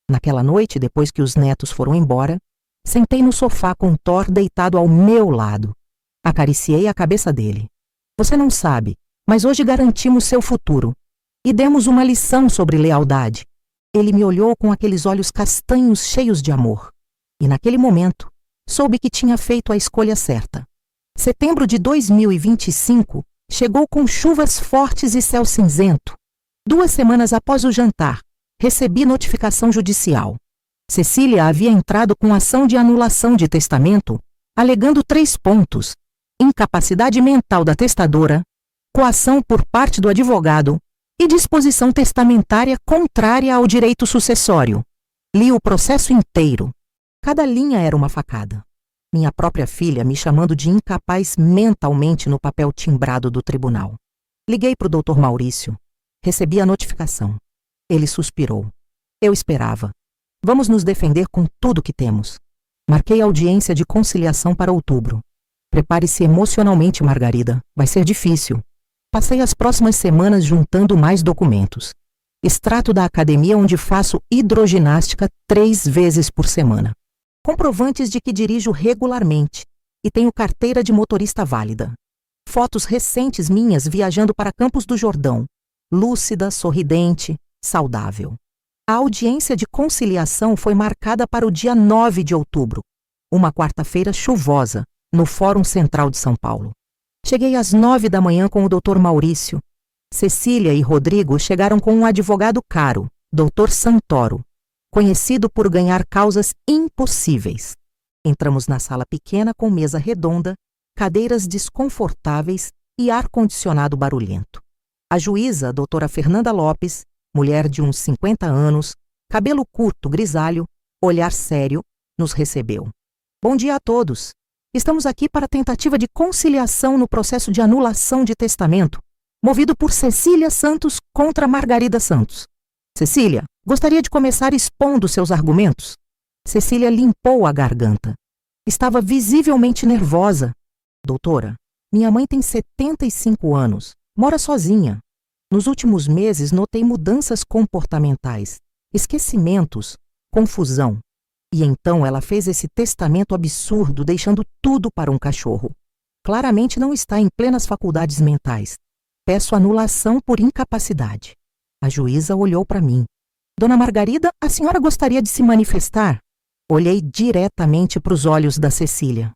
Naquela noite, depois que os netos foram embora, sentei no sofá com Thor deitado ao meu lado. Acariciei a cabeça dele. Você não sabe, mas hoje garantimos seu futuro. E demos uma lição sobre lealdade. Ele me olhou com aqueles olhos castanhos cheios de amor. E naquele momento, soube que tinha feito a escolha certa. Setembro de 2025 chegou com chuvas fortes e céu cinzento. 2 semanas após o jantar, recebi notificação judicial. Cecília havia entrado com ação de anulação de testamento, alegando 3 pontos: incapacidade mental da testadora, coação por parte do advogado e disposição testamentária contrária ao direito sucessório. Li o processo inteiro. Cada linha era uma facada. Minha própria filha me chamando de incapaz mentalmente no papel timbrado do tribunal. Liguei para o Dr. Maurício. Recebi a notificação. Ele suspirou. Eu esperava. Vamos nos defender com tudo que temos. Marquei audiência de conciliação para outubro. Prepare-se emocionalmente, Margarida. Vai ser difícil. Passei as próximas semanas juntando mais documentos. Extrato da academia onde faço hidroginástica 3 vezes por semana. Comprovantes de que dirijo regularmente e tenho carteira de motorista válida. Fotos recentes minhas viajando para Campos do Jordão. Lúcida, sorridente, saudável. A audiência de conciliação foi marcada para o dia 9 de outubro, uma quarta-feira chuvosa, no Fórum Central de São Paulo. Cheguei às 9 da manhã com o Dr. Maurício. Cecília e Rodrigo chegaram com um advogado caro, Dr. Santoro, conhecido por ganhar causas impossíveis. Entramos na sala pequena com mesa redonda, cadeiras desconfortáveis e ar-condicionado barulhento. A juíza, a doutora Fernanda Lopes, mulher de uns 50 anos, cabelo curto, grisalho, olhar sério, nos recebeu. Bom dia a todos. Estamos aqui para a tentativa de conciliação no processo de anulação de testamento, movido por Cecília Santos contra Margarida Santos. Cecília, gostaria de começar expondo seus argumentos? Cecília limpou a garganta. Estava visivelmente nervosa. Doutora, minha mãe tem 75 anos, mora sozinha. Nos últimos meses notei mudanças comportamentais, esquecimentos, confusão. E então ela fez esse testamento absurdo, deixando tudo para um cachorro. Claramente não está em plenas faculdades mentais. Peço anulação por incapacidade. A juíza olhou para mim. Dona Margarida, a senhora gostaria de se manifestar? Olhei diretamente para os olhos da Cecília.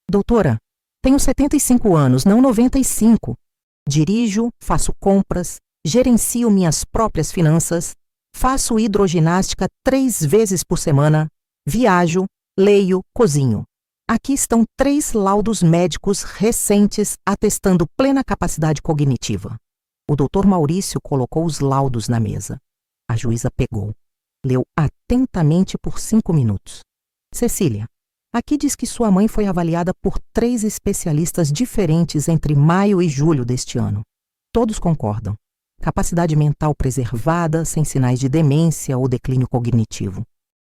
Doutora, tenho 75 anos, não 95. Dirijo, faço compras, gerencio minhas próprias finanças, faço hidroginástica 3 vezes por semana, viajo, leio, cozinho. Aqui estão 3 laudos médicos recentes atestando plena capacidade cognitiva. O Dr. Maurício colocou os laudos na mesa. A juíza pegou. Leu atentamente por 5 minutos. Cecília, aqui diz que sua mãe foi avaliada por 3 especialistas diferentes entre maio e julho deste ano. Todos concordam. Capacidade mental preservada, sem sinais de demência ou declínio cognitivo.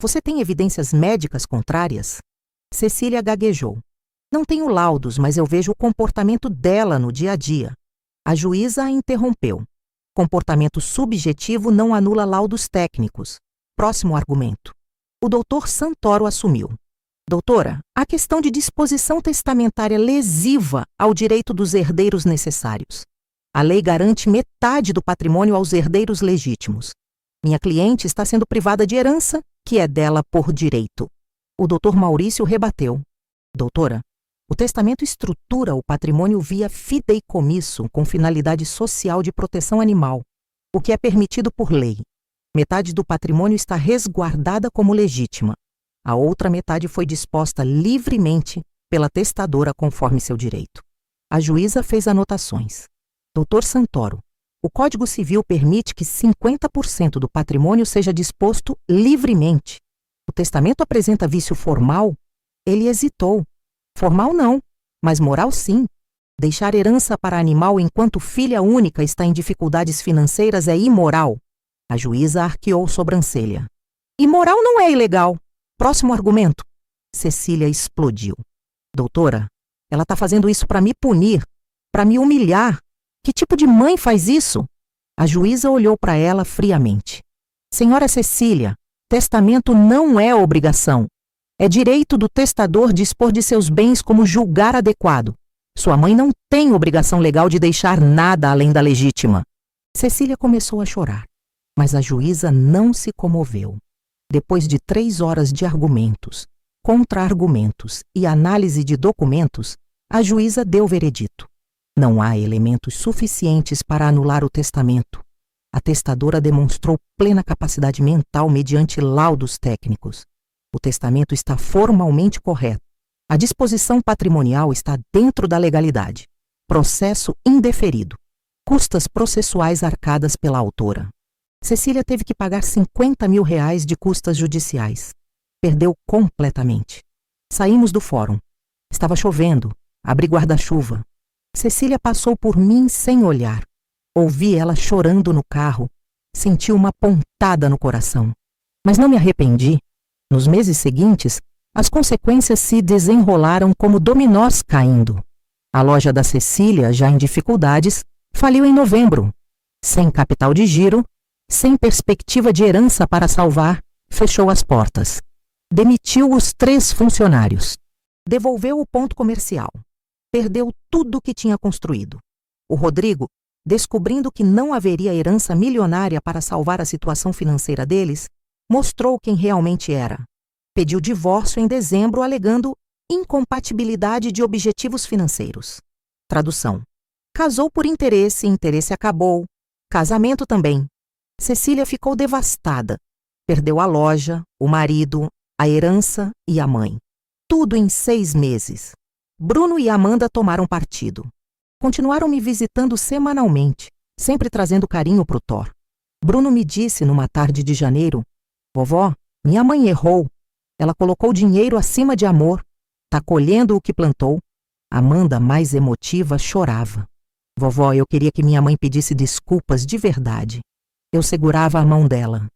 Você tem evidências médicas contrárias? Cecília gaguejou. Não tenho laudos, mas eu vejo o comportamento dela no dia a dia. A juíza a interrompeu. Comportamento subjetivo não anula laudos técnicos. Próximo argumento. O doutor Santoro assumiu. Doutora, a questão de disposição testamentária lesiva ao direito dos herdeiros necessários. A lei garante metade do patrimônio aos herdeiros legítimos. Minha cliente está sendo privada de herança, que é dela por direito. O Dr. Maurício rebateu. Doutora, o testamento estrutura o patrimônio via fideicomisso com finalidade social de proteção animal, o que é permitido por lei. Metade do patrimônio está resguardada como legítima. A outra metade foi disposta livremente pela testadora conforme seu direito. A juíza fez anotações. Dr. Santoro, o Código Civil permite que 50% do patrimônio seja disposto livremente. O testamento apresenta vício formal? Ele hesitou. Formal não, mas moral sim. Deixar herança para animal enquanto filha única está em dificuldades financeiras é imoral. A juíza arqueou sobrancelha. Imoral não é ilegal. Próximo argumento. Cecília explodiu. Doutora, ela está fazendo isso para me punir, para me humilhar. Que tipo de mãe faz isso? A juíza olhou para ela friamente. Senhora Cecília, testamento não é obrigação. É direito do testador dispor de seus bens como julgar adequado. Sua mãe não tem obrigação legal de deixar nada além da legítima. Cecília começou a chorar, mas a juíza não se comoveu. Depois de 3 horas de argumentos, contra-argumentos e análise de documentos, a juíza deu o veredito. Não há elementos suficientes para anular o testamento. A testadora demonstrou plena capacidade mental mediante laudos técnicos. O testamento está formalmente correto. A disposição patrimonial está dentro da legalidade. Processo indeferido. Custas processuais arcadas pela autora. Cecília teve que pagar R$50 mil de custas judiciais. Perdeu completamente. Saímos do fórum. Estava chovendo. Abri guarda-chuva. Cecília passou por mim sem olhar. Ouvi ela chorando no carro. Senti uma pontada no coração. Mas não me arrependi. Nos meses seguintes, as consequências se desenrolaram como dominós caindo. A loja da Cecília, já em dificuldades, faliu em novembro. Sem capital de giro, sem perspectiva de herança para salvar, fechou as portas. Demitiu os 3 funcionários. Devolveu o ponto comercial. Perdeu tudo o que tinha construído. O Rodrigo, descobrindo que não haveria herança milionária para salvar a situação financeira deles, mostrou quem realmente era. Pediu divórcio em dezembro, alegando incompatibilidade de objetivos financeiros. Tradução. Casou por interesse, interesse acabou. Casamento também. Cecília ficou devastada. Perdeu a loja, o marido, a herança e a mãe. Tudo em 6 meses. Bruno e Amanda tomaram partido. Continuaram me visitando semanalmente, sempre trazendo carinho pro Thor. Bruno me disse numa tarde de janeiro: "Vovó, minha mãe errou. Ela colocou dinheiro acima de amor. Tá colhendo o que plantou." Amanda, mais emotiva, chorava. "Vovó, eu queria que minha mãe pedisse desculpas de verdade." Eu segurava a mão dela.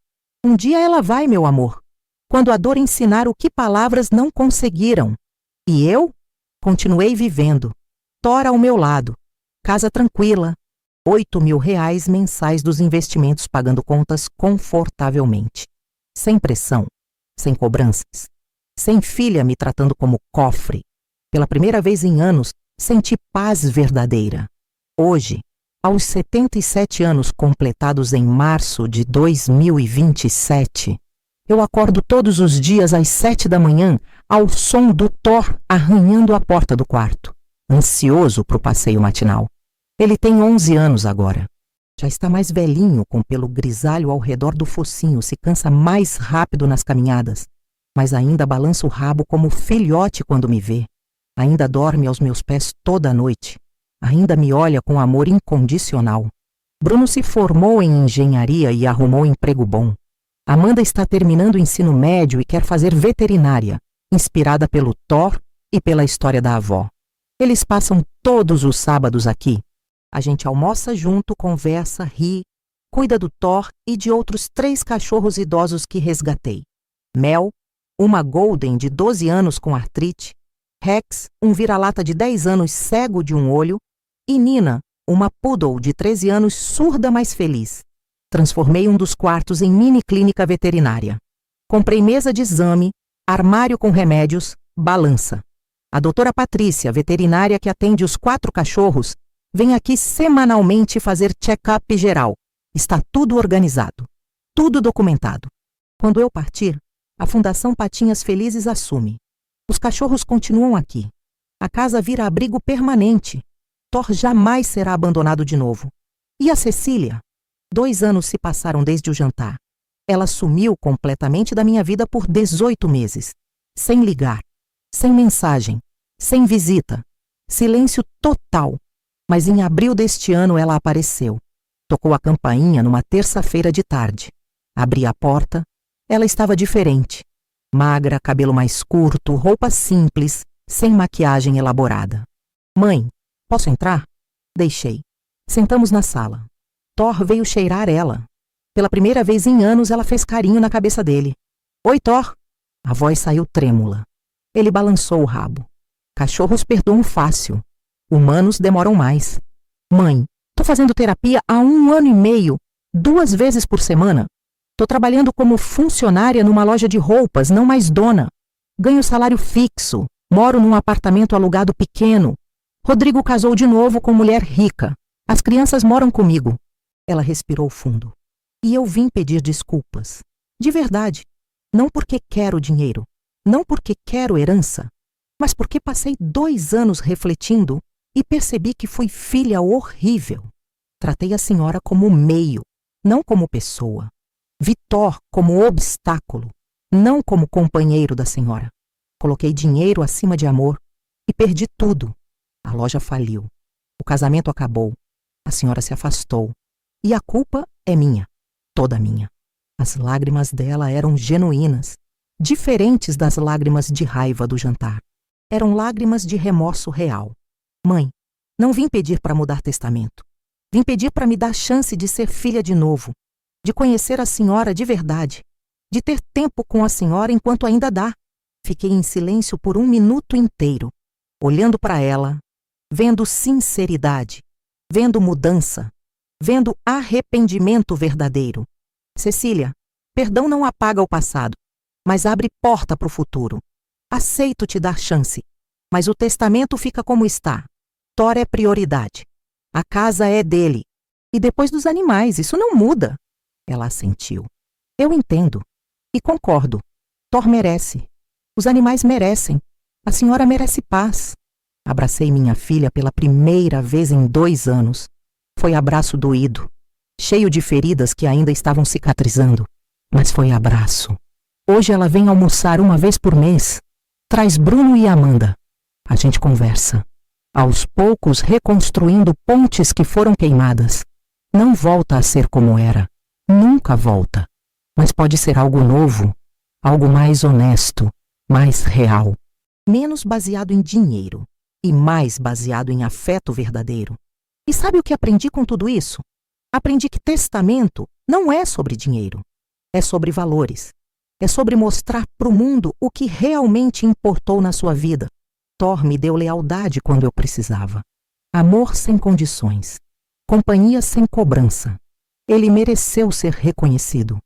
"Um dia ela vai, meu amor. Quando a dor ensinar o que palavras não conseguiram." E eu continuei vivendo. Thor ao meu lado. Casa tranquila. R$8 mil mensais dos investimentos pagando contas confortavelmente. Sem pressão. Sem cobranças. Sem filha me tratando como cofre. Pela primeira vez em anos, senti paz verdadeira. Hoje, aos 77 anos completados em março de 2027, eu acordo todos os dias às 7 da manhã ao som do Thor arranhando a porta do quarto, ansioso para o passeio matinal. Ele tem 11 anos agora. Já está mais velhinho, com pelo grisalho ao redor do focinho, se cansa mais rápido nas caminhadas, mas ainda balança o rabo como filhote quando me vê. Ainda dorme aos meus pés toda a noite. Ainda me olha com amor incondicional. Bruno se formou em engenharia e arrumou emprego bom. Amanda está terminando o ensino médio e quer fazer veterinária, inspirada pelo Thor e pela história da avó. Eles passam todos os sábados aqui. A gente almoça junto, conversa, ri, cuida do Thor e de outros 3 cachorros idosos que resgatei. Mel, uma Golden de 12 anos com artrite, Rex, um vira-lata de 10 anos cego de um olho, e Nina, uma Poodle de 13 anos surda mas feliz. Transformei um dos quartos em mini clínica veterinária. Comprei mesa de exame, armário com remédios, balança. A doutora Patrícia, veterinária que atende os 4 cachorros, vem aqui semanalmente fazer check-up geral. Está tudo organizado, tudo documentado. Quando eu partir, a Fundação Patinhas Felizes assume. Os cachorros continuam aqui. A casa vira abrigo permanente. Thor jamais será abandonado de novo. E a Cecília? 2 anos se passaram desde o jantar. Ela sumiu completamente da minha vida por 18 meses. Sem ligar, sem mensagem, sem visita. Silêncio total. Mas em abril deste ano ela apareceu. Tocou a campainha numa terça-feira de tarde. Abri a porta. Ela estava diferente. Magra, cabelo mais curto, roupa simples, sem maquiagem elaborada. "Mãe, posso entrar?" Deixei. Sentamos na sala. Thor veio cheirar ela. Pela primeira vez em anos, ela fez carinho na cabeça dele. "Oi, Thor." A voz saiu trêmula. Ele balançou o rabo. Cachorros perdoam fácil. Humanos demoram mais. "Mãe, tô fazendo terapia há 1 ano e meio, 2 vezes por semana. Tô trabalhando como funcionária numa loja de roupas, não mais dona. Ganho salário fixo. Moro num apartamento alugado pequeno. Rodrigo casou de novo com mulher rica. As crianças moram comigo." Ela respirou fundo. "E eu vim pedir desculpas. De verdade. Não porque quero dinheiro. Não porque quero herança. Mas porque passei 2 anos refletindo e percebi que fui filha horrível. Tratei a senhora como meio, não como pessoa. Vi Thor como obstáculo. não como companheiro da senhora. Coloquei dinheiro acima de amor e perdi tudo. A loja faliu. O casamento acabou. A senhora se afastou. E a culpa é minha, toda minha. As lágrimas dela eram genuínas, diferentes das lágrimas de raiva do jantar. Eram lágrimas de remorso real. Mãe, não vim pedir para mudar testamento. Vim pedir para me dar chance de ser filha de novo, de conhecer a senhora de verdade, de ter tempo com a senhora enquanto ainda dá. Fiquei em silêncio por 1 minuto inteiro, olhando para ela, vendo sinceridade, vendo mudança, vendo arrependimento verdadeiro. Cecília, perdão não apaga o passado, mas abre porta para o futuro. Aceito te dar chance, mas o testamento fica como está. Thor é prioridade. A casa é dele. E depois dos animais, isso não muda. Ela assentiu. Eu entendo. E concordo. Thor merece. Os animais merecem. A senhora merece paz. Abracei minha filha pela primeira vez em 2 anos. Foi abraço doído, cheio de feridas que ainda estavam cicatrizando. Mas foi abraço. Hoje ela vem almoçar 1 vez por mês. Traz Bruno e Amanda. A gente conversa. Aos poucos reconstruindo pontes que foram queimadas. Não volta a ser como era. Nunca volta. Mas pode ser algo novo, algo mais honesto, mais real. Menos baseado em dinheiro e mais baseado em afeto verdadeiro. E sabe o que aprendi com tudo isso? Aprendi que testamento não é sobre dinheiro. É sobre valores. É sobre mostrar para o mundo o que realmente importou na sua vida. Thor me deu lealdade quando eu precisava. Amor sem condições. Companhia sem cobrança. Ele mereceu ser reconhecido.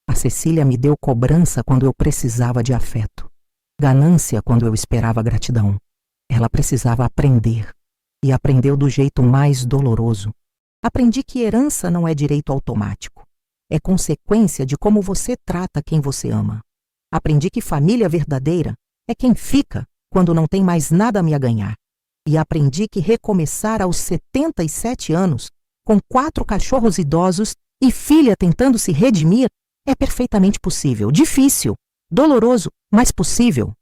A Cecília me deu cobrança quando eu precisava de afeto. Ganância quando eu esperava gratidão. Ela precisava aprender. E aprendeu do jeito mais doloroso. Aprendi que herança não é direito automático. É consequência de como você trata quem você ama. Aprendi que família verdadeira é quem fica quando não tem mais nada a me ganhar. E aprendi que recomeçar aos 77 anos, com 4 cachorros idosos e filha tentando se redimir, é perfeitamente possível. Difícil, doloroso, mas possível.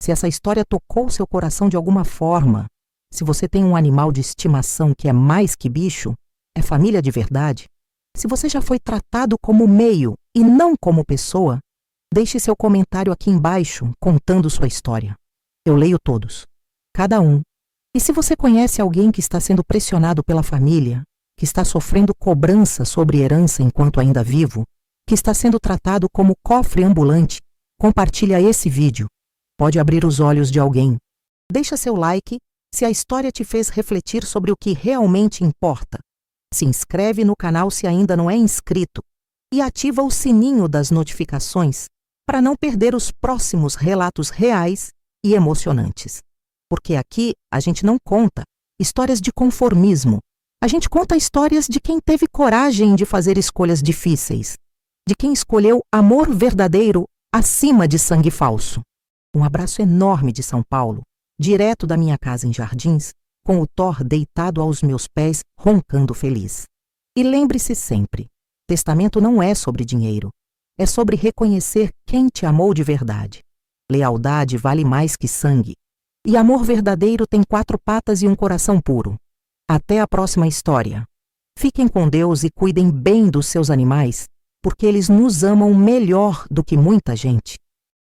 Se essa história tocou seu coração de alguma forma, se você tem um animal de estimação que é mais que bicho, é família de verdade, se você já foi tratado como meio e não como pessoa, deixe seu comentário aqui embaixo contando sua história. Eu leio todos, cada um. E se você conhece alguém que está sendo pressionado pela família, que está sofrendo cobrança sobre herança enquanto ainda vivo, que está sendo tratado como cofre ambulante, compartilha esse vídeo. Pode abrir os olhos de alguém. Deixa seu like se a história te fez refletir sobre o que realmente importa. Se inscreve no canal se ainda não é inscrito e ativa o sininho das notificações para não perder os próximos relatos reais e emocionantes. Porque aqui a gente não conta histórias de conformismo. A gente conta histórias de quem teve coragem de fazer escolhas difíceis, de quem escolheu amor verdadeiro acima de sangue falso. Um abraço enorme de São Paulo, direto da minha casa em Jardins, com o Thor deitado aos meus pés, roncando feliz. E lembre-se sempre, testamento não é sobre dinheiro, é sobre reconhecer quem te amou de verdade. Lealdade vale mais que sangue. E amor verdadeiro tem 4 patas e um coração puro. Até a próxima história. Fiquem com Deus e cuidem bem dos seus animais, porque eles nos amam melhor do que muita gente.